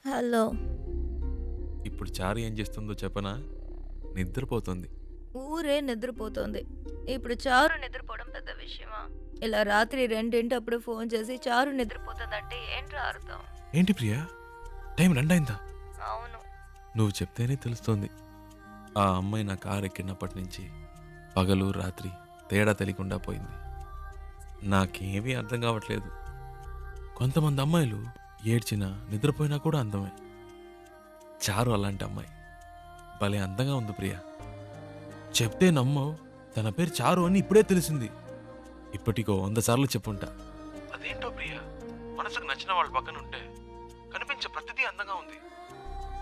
Hello. ఇప్పుడు చారు ఏం చేస్తుందో చెప్పనా? నిద్రపోతుంది. ఊరే నిద్రపోతోంది. ఇప్పుడు చారు నిద్రపోవడం పెద్ద విషయమా? ఇలా రాత్రి 2:00 ఫోన్ చేసి చారు నిద్రపోతుందంటే ఏంట్రా అర్థం? ఏంటి ప్రియా, టైం 2 అయిందా? అవును. నువ్వు చెప్తేనే తెలుస్తోంది. ఆ అమ్మాయి నా కారు ఎక్కినప్పటి నుంచి పగలు రాత్రి తేడా తెలియకుండా పోయింది. నాకేమీ అర్థం కావట్లేదు. కొంతమంది అమ్మాయిలు ఏడ్చినా నిద్రపోయినా కూడా అందమే. చారు అలాంటి అమ్మాయి. భలే అందంగా ఉంది ప్రియా. చెప్తే నమ్మవు, తన పేరు చారు అని ఇప్పుడే తెలిసింది. ఇప్పటికో 100 సార్లు చెప్పుంటా. అదేంటో ప్రియా, మనసుకు నచ్చిన వాళ్ళ పక్కన ఉంటే కనిపించే ప్రతిదీ అందంగా ఉంది.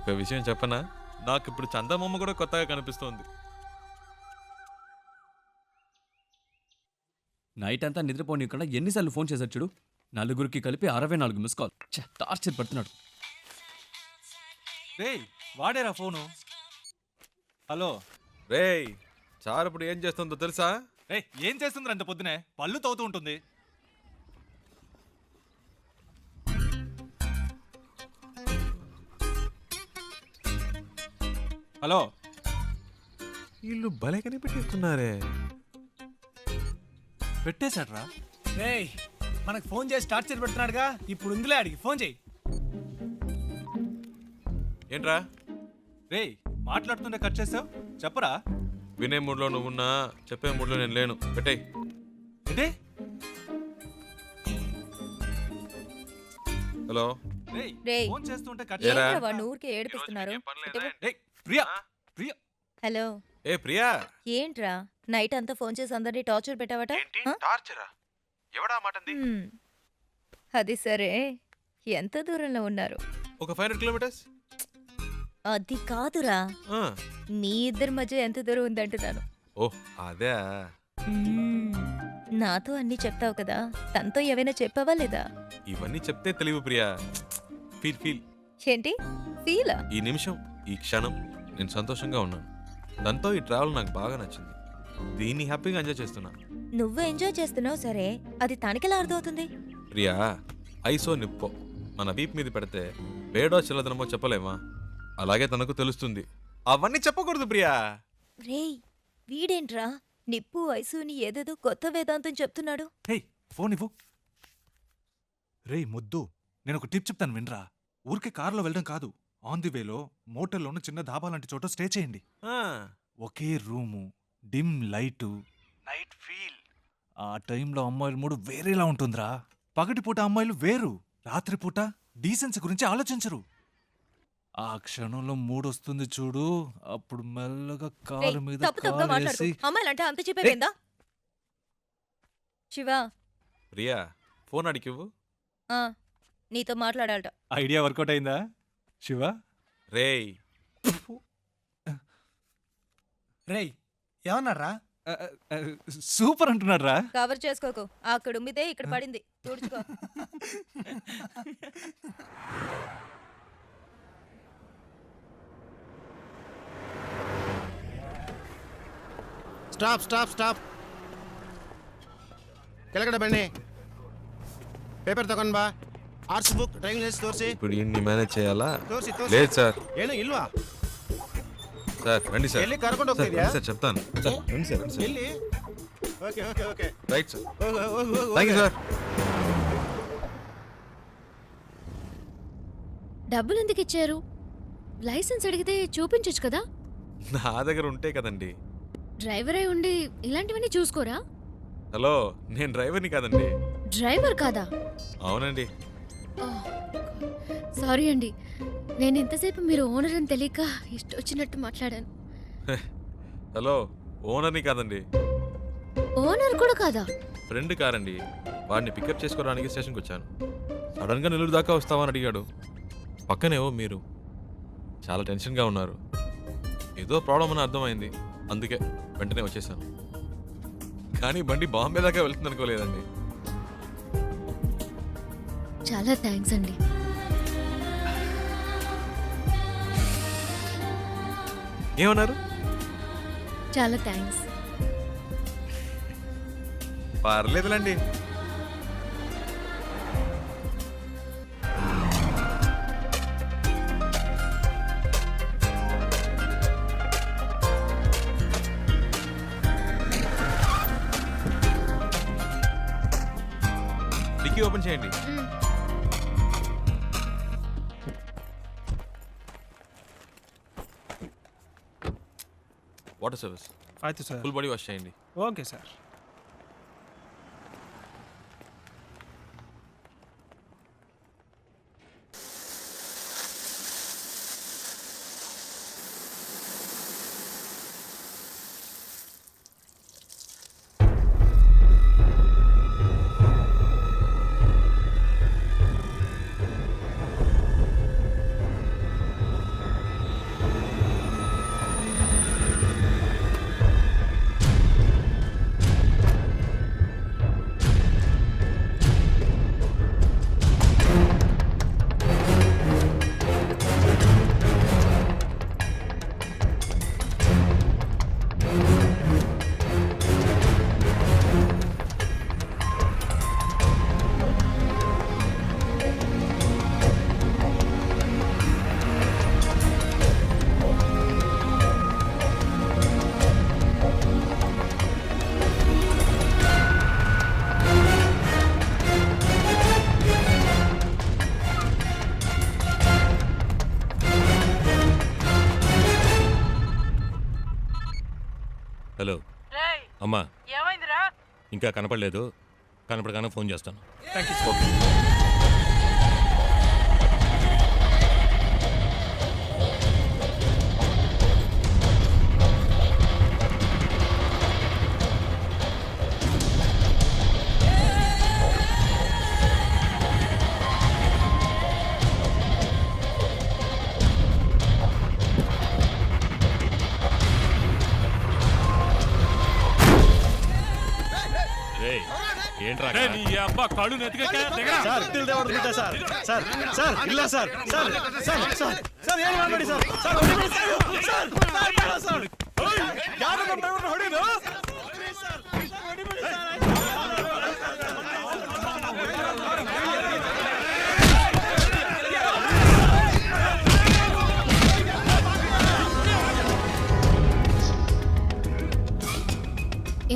ఒక విషయం చెప్పనా, నాకు ఇప్పుడు చందమామ కూడా కొత్తగా కనిపిస్తోంది. నైట్ అంతా నిద్రపోనీయకుండా ఎన్నిసార్లు ఫోన్ చేశాడు చూడు. నలుగురికి కలిపి 64 మిస్ కాల్. టార్చర్ పడుతున్నాడు. రేయ్ వాడేరా ఫోను. హలో రేయ్, చారు ఇప్పుడు ఏం చేస్తుందో తెలుసా? రేయ్ ఏం చేస్తుంది అంత పొద్దునే? పళ్ళు తవ్వుతూ ఉంటుంది. హలో వీళ్ళు భలే కనిపెట్టిస్తున్నారే. పెట్టేశాడ్రా. రేయ్ మనకు ఫోన్ చేసి టార్చర్ పెడుతున్నాడుగా, ఇప్పుడు ఉందిలే అడిగి ఫోన్ చేయి. ఏంట్రా రేయ్ మాట్లాడుతుంటే కట్ చేసావు, చెప్పరా. వినే మూడ్లో నువ్వున్నా, చెప్పే మూడ్లో నేను లేను. పెట్టేయ్. ఏంటి? హలో రేయ్ రేయ్. ఫోన్ చేస్తుంటే కట్ ఏరా? ఏంట్రా వాడిని ఊరికే ఏడిపిస్తున్నారు? రేయ్ ప్రియా ప్రియా హలో. ఏ ప్రియా, ఏంట్రా నైట్ అంతా ఫోన్ చేసి అందరినీ టార్చర్ పెట్టావట? ఆ? టార్చరా? ఎవడా మాటంది? హ్మ్. అది సరే, ఎంత దూరంలో ఉన్నారు? ఒక 500 కిలోమీటర్స్. అది కాదురా, ఆ, మీ ఇద్దరి మధ్య ఎంత దూరం ఉందంటున్నాను. ఓహ్ అదే. మ్మ్. నాతో అన్నీ చెప్తావు కదా, తనతో ఏవైనా చెప్పావా లేదా? ఇవన్నీ చెప్తే తెలివి ప్రియా. Feel feel. ఏంటి ఫీలా? ఈ నిమిషం, ఈ క్షణం నేను సంతోషంగా ఉన్నాను. దాంతో ఈ ట్రావెల్ నాకు బాగా నచ్చింది. దీన్ని హ్యాపీగా ఎంజాయ్ చేస్తున్నా. నువ్వు ఎంజాయ్ చేస్తున్నావు సరే, అది తనకెలా అర్థమవుతుంది? ప్రియా, ఐసో నిప్పో మన వీప్ మీద పెడితే వేడో చిల్లదనమో చెప్పలేమా? అలాగే తనకు తెలుస్తుంది. అవన్నీ చెప్పకూడదు ప్రియా. రేయ్, వీడేంట్రా నిప్పు వయసుని ఏదేదో కొత్త వేదాంతం చెప్తున్నాడు. హేయ్ ఫోన్ ఇవ్వు. రేయ్ ముద్దు, నేను ఒక టిప్ చెప్తాను వినరా. ఊరికే కారులో వెళ్ళడం కాదు, ఆన్ ది వేలో మోటల్లోనూ చిన్న ధాబా లాంటి చోట స్టే చేయండి. ఆ, ఒకే room, dim light, night feel. ఆ టైంలో అమ్మాయిల మూడు వేరేలా ఉంటుందిరా. పగటిపూట అమ్మాయిలు వేరు, రాత్రిపూట డీసెన్సీ గురించి ఆలోచించరు. ఆ క్షణంలో మూడొస్తుంది చూడు, అప్పుడు మెల్లగా రేయ్, కాలు మీద తప్పు తప్పుగా మాట్లాడుకో. కాలేసి అమ్మాయిలంటే అంత చెప్పేవేందా? శివ, ప్రియా ఫోన్ అడిగివ్వు. ఆ, నీతో మాట్లాడాలట. ఐడియా వర్కౌట్ అయిందా శివ? రేయ్, రేయ్ ఏమన్నారా? సూపర్ అంటున్నాడు రా. కవర్ చేసుకోకు, అక్కడ ఉమ్మితే ఇక్కడ పడింది, తుడుచుకో. ಸ್ಟಾಪ್ ಸ್ಟಾಪ್ ಸ್ಟಾಪ್ ಕೆಳಗಡೆ ಬನ್ನಿ. ಪೇಪರ್ ತಗೊಂಡ್ ಬಾ. ಆರ್ಟ್ಸ್ ಬುಕ್, ಡ್ರೈವಿಂಗ್ ಲೈಸೆನ್ಸ್ ತೋರಿಸಿ. ఇప్పుడు ఇన్ని మేనేజ్ చేయాలా? ತೋರಿಸಿ ತೋರಿಸಿ. లేదు సార్. ಏನು ಇಲ್ವಾ? సార్ రండి సార్. ಎಲ್ಲಿ ಕರ್ಕೊಂಡು సార్ ಹೋಗ್ತಿದ್ಯಾ? రండి సార్, చెప్తాను. సార్ రండి సార్, రండి సార్. ಎಲ್ಲಿ? Okay okay okay. Right sir. ಹೋಗು ಹೋಗು ಹೋಗು. Thank you sir. డబ్బులు ఎందుకు ఇచ్చారు? లైసెన్స్ అడిగితే చూపించొచ్చు కదా. నా దగ్గర ఉంటే కదండి. డ్రైవర్ అయి ఉండి ఇలాంటివన్నీ చూసుకోరా? హలో, నేను డ్రైవర్ని కాదండి. డ్రైవర్ కాదా? అవునండి. సారీ అండి, నేను ఇంతసేపు మీరు ఓనర్ అని తెలియక ఇష్టొచ్చినట్టు మాట్లాడాను. హలో, ఓనర్ని కాదండి. ఓనర్ కూడా కాదా? ఫ్రెండ్ కారండి. వాడిని పికప్ చేసుకోవడానికి స్టేషన్కి వచ్చాను. సడన్గా నెల్లూరు దాకా వస్తావని అడిగాడు. పక్కనేవో మీరు చాలా టెన్షన్గా ఉన్నారు. ఏదో ప్రాబ్లం అని అర్థమైంది, అందుకే వెంటనే వచ్చేసాను. కానీ బండి బాంబే దాకా వెళ్తుంది అనుకోలేదండి. చాలా థ్యాంక్స్ అండి. ఏమన్నారు? చాలా థ్యాంక్స్. పర్లేదులండి. డిక్కీ ఓపెన్ చేయండి. వాటర్ సర్వీస్ అయితే సార్ ఫుల్ బాడీ వాష్ చేయండి. Okay sir. హలో అమ్మా, ఇంకా కనపడలేదు. కనపడగానే ఫోన్ చేస్తాను. ఏంట్రా కాళ్ళు నెత్తిగా సార్ తిల్ దేవడుకుంటా సార్. సార్ సార్ ಇಲ್ಲ sir. Sir sir sir sir ಏನು ಮಾಡಬೇಡಿ sir. Sir sir sir sir ಯಾರು ನಮ್ಮ ಡ್ರೈವರ್ ಹೊಡಿದು ಸರ್ ಹೊಡಿಬೇಡಿ ಸರ್.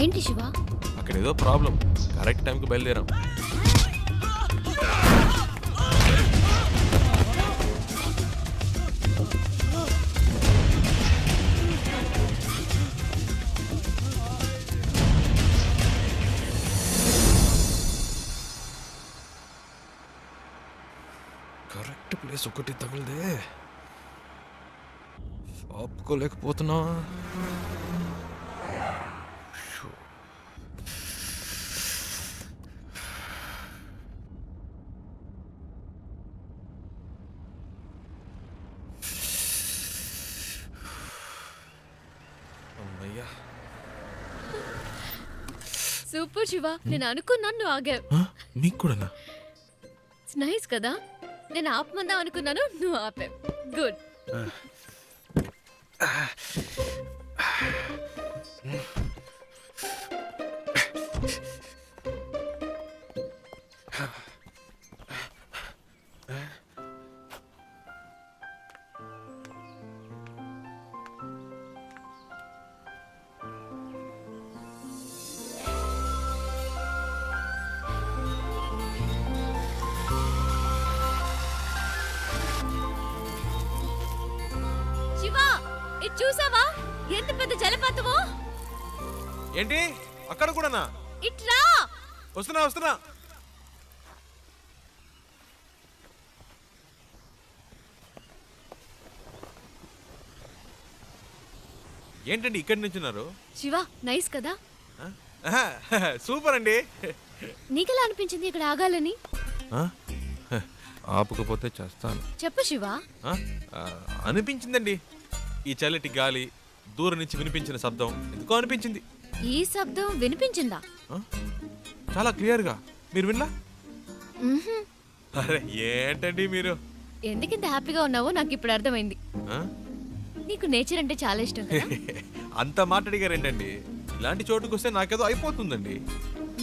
ఏంటి శివ? అక్కడ ఏదో ప్రాబ్లం. కరెక్ట్ టైంకి బయలుదేరాం. కరెక్ట్ ప్లేస్ ఒకటి తగిలిదే. ఆపుకోలేకపోతున్నా. సూపర్ శివ, నేను అనుకున్నాను నువ్వు ఆగావు. మీకు కూడానా? నైస్ కదా, నేను ఆపమందాం అనుకున్నాను, నువ్వు ఆపావు. గుడ్. చూసావా ఎంత పెద్ద జలపాతమో? ఏంటి అక్కడ కూడానా? ఇట్లా వస్తున్నా. ఏంటండి ఇక్కడి నుంచున్నారు? శివ నైస్ కదా? సూపర్ అండి. నీకెలా అనిపించింది ఇక్కడ ఆగాలని? ఆపకపోతే చేస్తాను. చెప్పు శివ. అనిపించిందండి. ఈ చల్లటి గాలి, దూరం నుంచి వినిపించిన శబ్దం ఎందుకో అనిపించింది. ఈ శబ్దం వినిపించిందా? చాలా క్లియర్ గా. మీరు విన్నా? అరే ఏంటండి మీరు ఎందుకింత హ్యాపీగా ఉన్నావో నాకు ఇప్పుడు అర్థమైంది. నీకు నేచర్ అంటే చాలా ఇష్టం కదా? అంత మాట్లాడిగారేంటండి. ఇలాంటి చోటుకు వస్తే నాకేదో అయిపోతుందండి.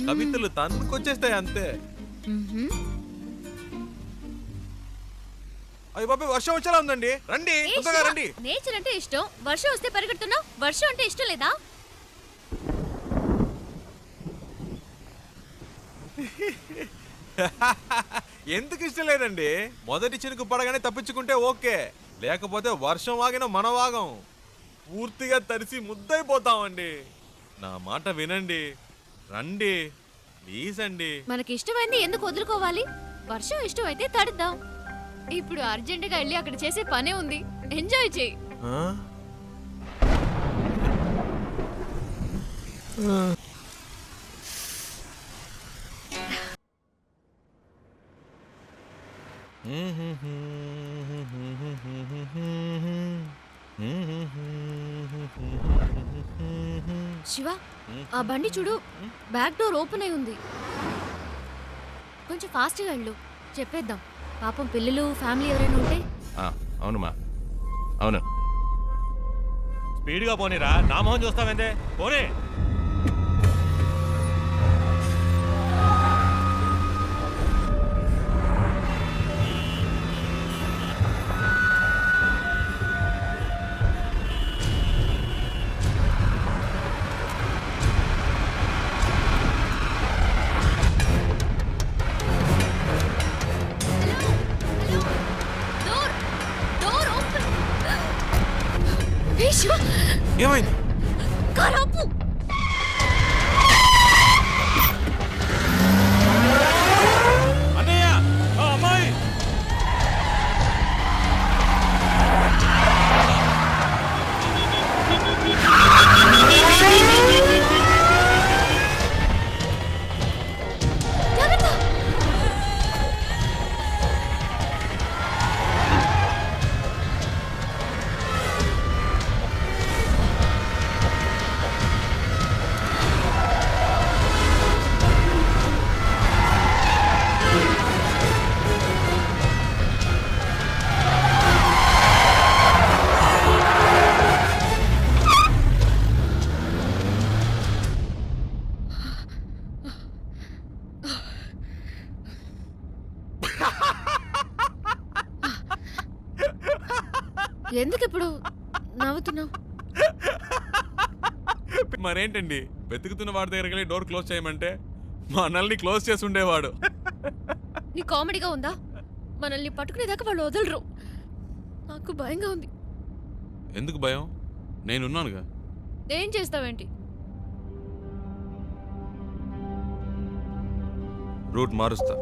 కవితలు తన్నుకొచ్చేస్తాయి అంతే. అయ్య బాబాయ్ వర్షం వచ్చేలా ఉందండి. రండి తొందరగా రండి. నేచర్ అంటే ఇష్టం, వర్షం వస్తే పరిగెడుతున్నావు. వర్షం అంటే ఇష్టం లేదా? ఎందుకు ఇష్టం లేదండి? మొదటి చినుకు పడగానే తప్పించుకుంటే ఓకే, లేకపోతే వర్షం వాగిన మన వాగం పూర్తిగా తడిసి ముద్దైపోతామండి. నా మాట వినండి, రండి ప్లీజ్ అండి. మనకి ఇష్టమైంది ఎందుకు వదులుకోవాలి? వర్షం ఇష్టమైతే తడుద్దాం. ఇప్పుడు అర్జెంటుగా వెళ్ళి అక్కడ చేసే పనే ఉంది. ఎంజాయ్ చేయి. శివ, ఆ బండి చూడు, బ్యాక్ డోర్ ఓపెన్ అయి ఉంది. కొంచెం ఫాస్ట్గా వెళ్ళు, చెప్పేద్దాం. పాపం పిల్లలు ఫ్యామిలీ ఎవరైనా ఉంటే. అవునుమా, అవును. స్పీడ్గా పోనీరా, నా మొహం చూస్తావేందే, పోనీ. ఏమైంది? కారాపు. అన్నయ్య, అమ్మాయి. ఎందుకు ఇప్పుడు నవ్వుతున్నావు? మరేంటండి, వెతుకుతున్న వాడి దగ్గరికి వెళ్ళి డోర్ క్లోజ్ చేయమంటే మనల్ని క్లోజ్ చేసి ఉండేవాడు. నీ కామెడీగా ఉందా? మనల్ని పట్టుకునేదాకా వాళ్ళు వదలరు. నాకు భయంగా ఉంది. ఎందుకు భయం? నేనున్నానుగా. ఏం చేస్తావేంటి? రూట్ మారుస్తా.